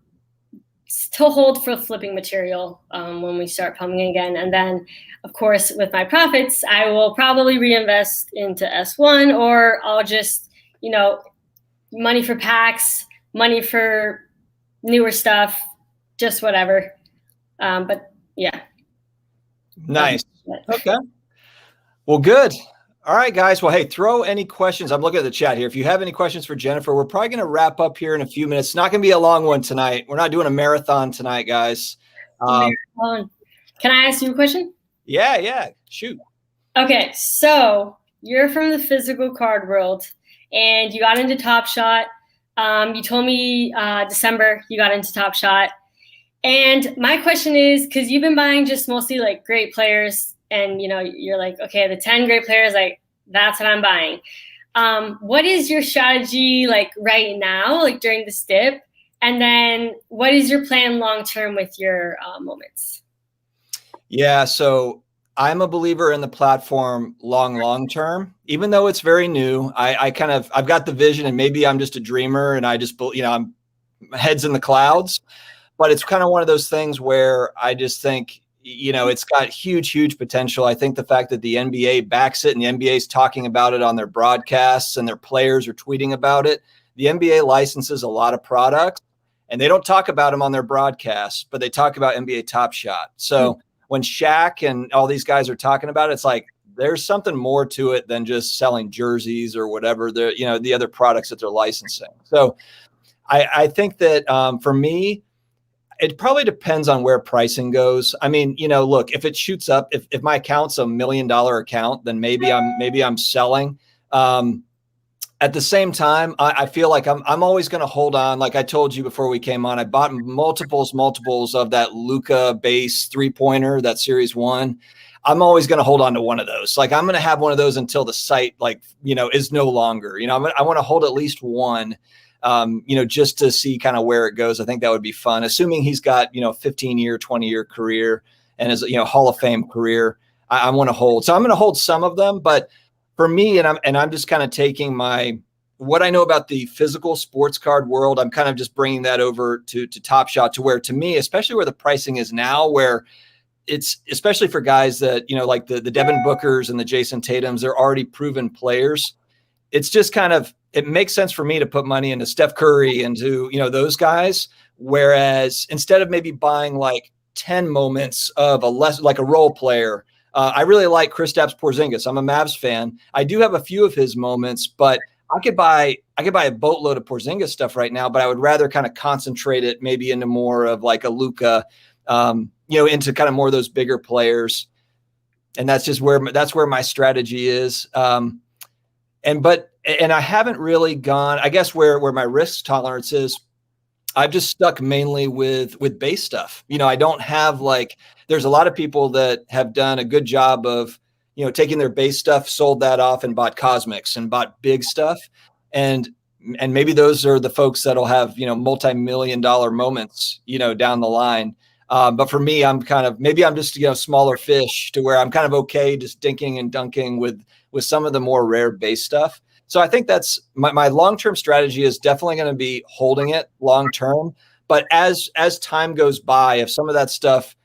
hold for flipping material when we start pumping again. And then, of course, with my profits, I will probably reinvest into S1, or I'll just, money for packs, money for newer stuff, just whatever. But yeah. Nice. Okay. Well, good. All right, guys. Well, hey, throw any questions. I'm looking at the chat here. If you have any questions for Jennifer, we're probably going to wrap up here in a few minutes. It's not going to be a long one tonight. We're not doing a marathon tonight, guys. Can I ask you a question? Yeah. Shoot. Okay. So you're from the physical card world and you got into TopShot. You told me December you got into TopShot. And my question is, because you've been buying just mostly like great players, and you're like, okay, the 10 great players, like that's what I'm buying. What is your strategy like right now, like during this dip? And then what is your plan long term with your moments? Yeah, so I'm a believer in the platform long term, even though it's very new. I've got the vision, and maybe I'm just a dreamer, and I just, I'm heads in the clouds. But it's kind of one of those things where I just think, it's got huge potential. I think the fact that the NBA backs it and the NBA is talking about it on their broadcasts and their players are tweeting about it. The NBA licenses a lot of products and they don't talk about them on their broadcasts, but they talk about NBA TopShot. So when Shaq and all these guys are talking about it, it's like there's something more to it than just selling jerseys or whatever the other products that they're licensing. So I think that for me, it probably depends on where pricing goes. I mean, look, if it shoots up, if my account's $1 million account, then maybe I'm selling. At the same time, I feel like I'm always going to hold on. Like I told you before we came on, I bought multiples of that Luka base 3-pointer, that Series 1. I'm always going to hold on to one of those. Like I'm going to have one of those until the site, is no longer. I want to hold at least one. Just to see kind of where it goes. I think that would be fun, assuming he's got, 15-year, 20-year career and his, Hall of Fame career. I want to hold. So I'm going to hold some of them, but for me, and I'm just kind of taking what I know about the physical sports card world, I'm kind of just bringing that over to TopShot, to where, to me, especially where the pricing is now, where it's especially for guys that, like the Devin Bookers and the Jason Tatums, they're already proven players. It's just kind of, it makes sense for me to put money into Steph Curry and to, those guys. Whereas instead of maybe buying like 10 moments of like a role player, I really like Kristaps Porzingis. I'm a Mavs fan. I do have a few of his moments, but I could buy a boatload of Porzingis stuff right now, but I would rather kind of concentrate it maybe into more of like a Luka, into kind of more of those bigger players. And that's where my strategy is. And I haven't really gone, I guess where my risk tolerance is, I've just stuck mainly with base stuff. I don't have there's a lot of people that have done a good job of, taking their base stuff, sold that off and bought cosmics and bought big stuff. And maybe those are the folks that'll have, multi-million-dollar moments, down the line. But for me, maybe I'm just, smaller fish, to where I'm kind of okay just dinking and dunking with some of the more rare base stuff. So I think that's my long-term strategy is definitely going to be holding it long-term. But as time goes by, if some of that stuff,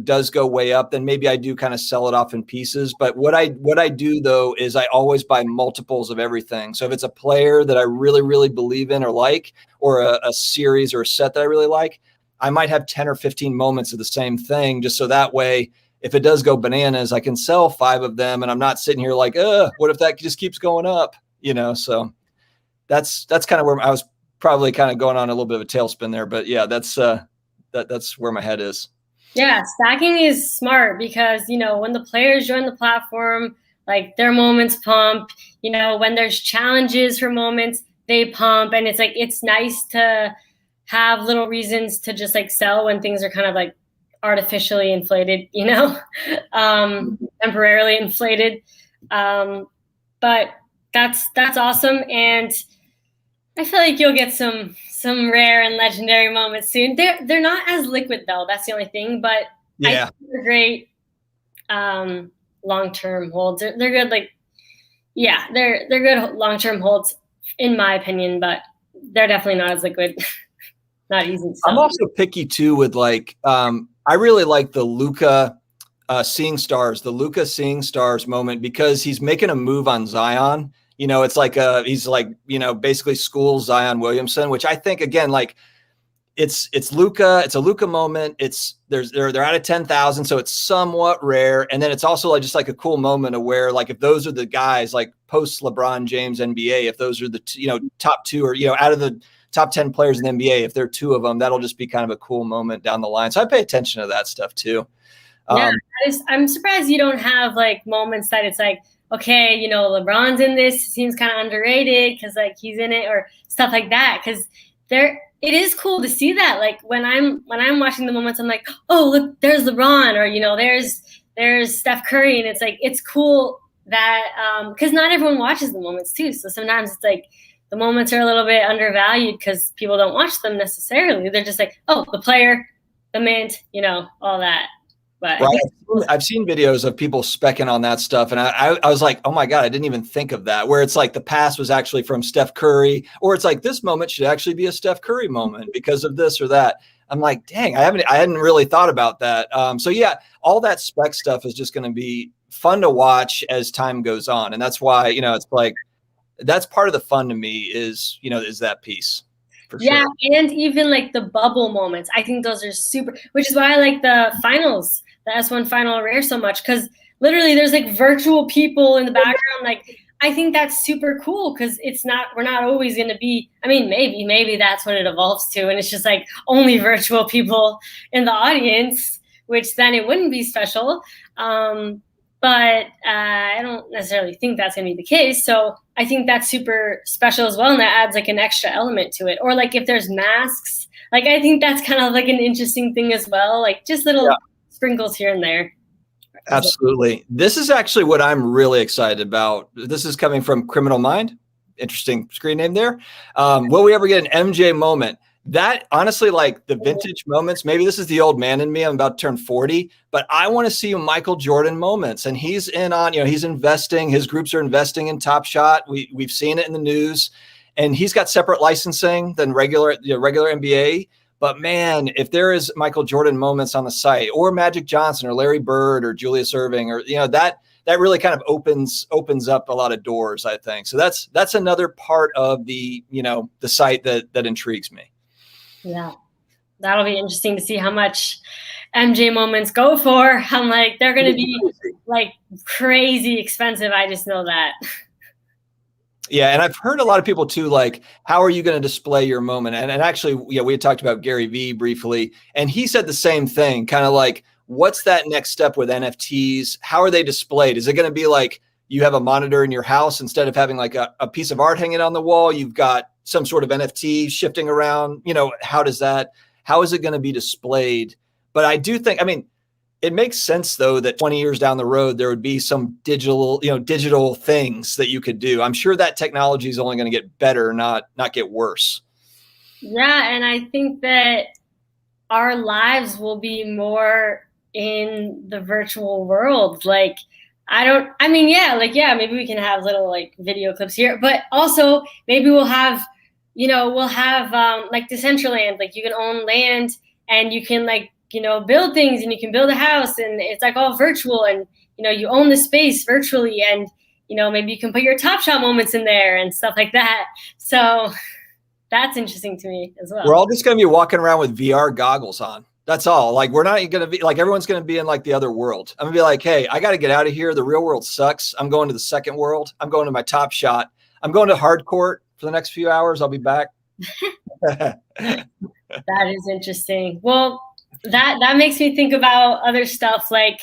does go way up, then maybe I do kind of sell it off in pieces. But what I do though, is I always buy multiples of everything. So if it's a player that I really, really believe in or like, or a series or a set that I really like, I might have 10 or 15 moments of the same thing, just so that way, if it does go bananas, I can sell 5 of them and I'm not sitting here like, what if that just keeps going up? So that's kind of where I was probably kind of going on a little bit of a tailspin there, but yeah, that's where my head is. Yeah. Stacking is smart because, when the players join the platform, like their moments pump, when there's challenges for moments, they pump. And it's like, it's nice to have little reasons to just like sell when things are kind of like artificially inflated, temporarily inflated. But that's awesome. And I feel like you'll get some rare and legendary moments soon. They're not as liquid though. That's the only thing, but yeah, I think they're great long-term holds. They're good. They're good long-term holds in my opinion, but they're definitely not as liquid. Not easy. So. I'm also picky too with I really like the Luka Seeing Stars moment, because he's making a move on Zion. It's like he's basically school Zion Williamson, which I think again, it's Luka. It's a Luka moment. They're out of 10,000, so it's somewhat rare. And then it's also just like a cool moment of where if those are the guys post LeBron James NBA, if those are the top 2 or out of the top 10 players in the NBA, if there are 2 of them, that'll just be kind of a cool moment down the line. So I pay attention to that stuff too. Yeah, I'm surprised you don't have moments that it's okay, LeBron's in this, seems kind of underrated because he's in it or stuff like that. Because it is cool to see that. When I'm watching the moments, I'm like, oh look, there's LeBron, or there's Steph Curry, and it's cool that because not everyone watches the moments too. So sometimes it's the moments are a little bit undervalued because people don't watch them necessarily. They're just oh, the player, the mint, all that. But Right. I've seen videos of people specking on that stuff. And I was like, oh my God, I didn't even think of that. Where it's like the pass was actually from Steph Curry, or it's like this moment should actually be a Steph Curry moment because of this or that. I'm like, dang, I hadn't really thought about that. So yeah, all that spec stuff is just going to be fun to watch as time goes on. And that's why, it's like, that's part of the fun to me is that piece. For yeah, sure. and even like the bubble moments. I think those are super, which is why I like the finals, the S1 final rare so much, because literally there's like virtual people in the background. Like, I think that's super cool because we're not always going to be, I mean, maybe that's what it evolves to. And it's just like only virtual people in the audience, which then it wouldn't be special. But I don't necessarily think that's going to be the case. So I think that's super special as well. And that adds like an extra element to it. Or like if there's masks, like I think that's kind of like an interesting thing as well. Like just little sprinkles here and there. Absolutely. This is actually what I'm really excited about. This is coming from Criminal Mind. Interesting screen name there. Will we ever get an MJ moment? That honestly, like the vintage moments, maybe this is the old man in me. I'm about to turn 40, but I want to see Michael Jordan moments. And he's in on, he's investing, his groups are investing in TopShot. We've seen it in the news, and he's got separate licensing than regular NBA. But man, if there is Michael Jordan moments on the site, or Magic Johnson or Larry Bird or Julius Erving, or, that really kind of opens up a lot of doors, I think. So that's another part of the site that intrigues me. Yeah, that'll be interesting to see how much MJ moments go for. I'm like, they're going to be like crazy expensive. I just know that. Yeah. And I've heard a lot of people too, like, how are you going to display your moment? And actually, we had talked about Gary Vee briefly, and he said the same thing, kind of like, what's that next step with NFTs? How are they displayed? Is it going to be like you have a monitor in your house instead of having like a piece of art hanging on the wall? You've got some sort of NFT shifting around, how is it going to be displayed? But I do think, it makes sense though, that 20 years down the road, there would be some digital things that you could do. I'm sure that technology is only going to get better, not get worse. Yeah. And I think that our lives will be more in the virtual world. Like, maybe we can have little like video clips here, but also maybe we'll have like Decentraland, like you can own land and you can like, build things and you can build a house and it's like all virtual and, you own the space virtually and, maybe you can put your TopShot moments in there and stuff like that. So that's interesting to me as well. We're all just going to be walking around with VR goggles on. That's all. Like, we're not going to be like, everyone's going to be in like the other world. I'm gonna be like, hey, I got to get out of here. The real world sucks. I'm going to the second world. I'm going to my TopShot. I'm going to hard court for the next few hours. I'll be back. That is interesting. Well, that makes me think about other stuff like,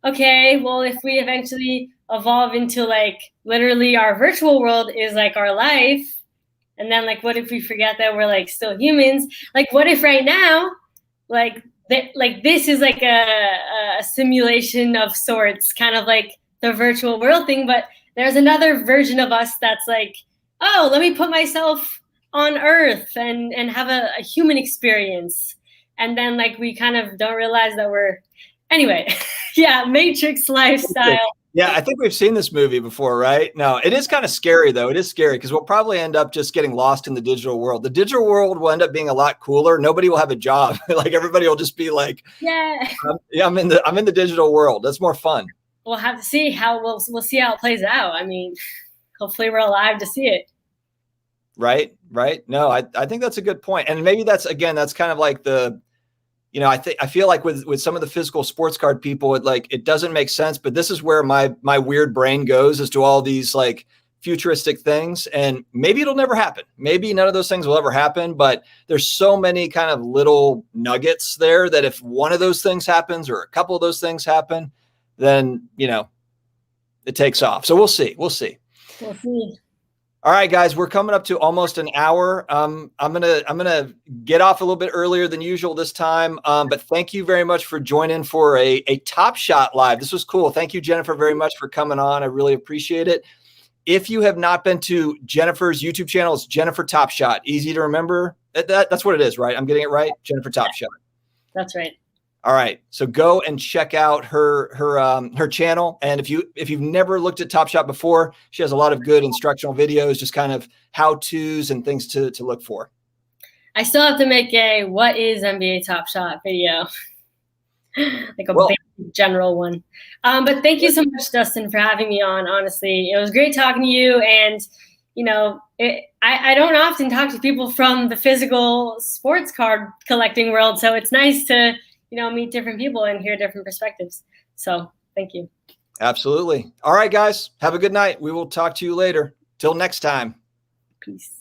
okay, well, if we eventually evolve into like literally our virtual world is like our life, and then like what if we forget that we're like still humans? Like what if right now like this is like a simulation of sorts, kind of like the virtual world thing, but there's another version of us that's like, oh, let me put myself on Earth and have a human experience. And then like we kind of don't realize that we're anyway. Yeah, Matrix lifestyle. Yeah, I think we've seen this movie before, right? No, it is kind of scary though. It is scary because we'll probably end up just getting lost in the digital world. The digital world will end up being a lot cooler. Nobody will have a job. Like everybody will just be like, yeah, I'm in the digital world. That's more fun. We'll have to see how we'll see how it plays out. I mean, hopefully we're alive to see it. Right. No, I think that's a good point. And maybe that's kind of like the, I feel like with some of the physical sports card people, it doesn't make sense, but this is where my weird brain goes as to all these like futuristic things. And maybe it'll never happen. Maybe none of those things will ever happen, but there's so many kind of little nuggets there that if one of those things happens or a couple of those things happen, then, it takes off. So we'll see. We'll see. All right, guys, we're coming up to almost an hour. I'm gonna get off a little bit earlier than usual this time. But thank you very much for joining for a TopShot live. This was cool. Thank you, Jennifer, very much for coming on. I really appreciate it. If you have not been to Jennifer's YouTube channel, it's Jennifer TopShot. Easy to remember. That's what it is, right? I'm getting it right. Jennifer TopShot. That's right. All right. So go and check out her channel. And if you've never looked at TopShot before, she has a lot of good instructional videos, just kind of how-tos and things to look for. I still have to make a what is NBA TopShot video. Like a basic general one. But thank you so much, Dustin, for having me on. Honestly, it was great talking to you. And, you know, I don't often talk to people from the physical sports card collecting world. So it's nice to, you know, meet different people and hear different perspectives. So thank you. Absolutely. All right, guys, have a good night. We will talk to you later. Till next time. Peace.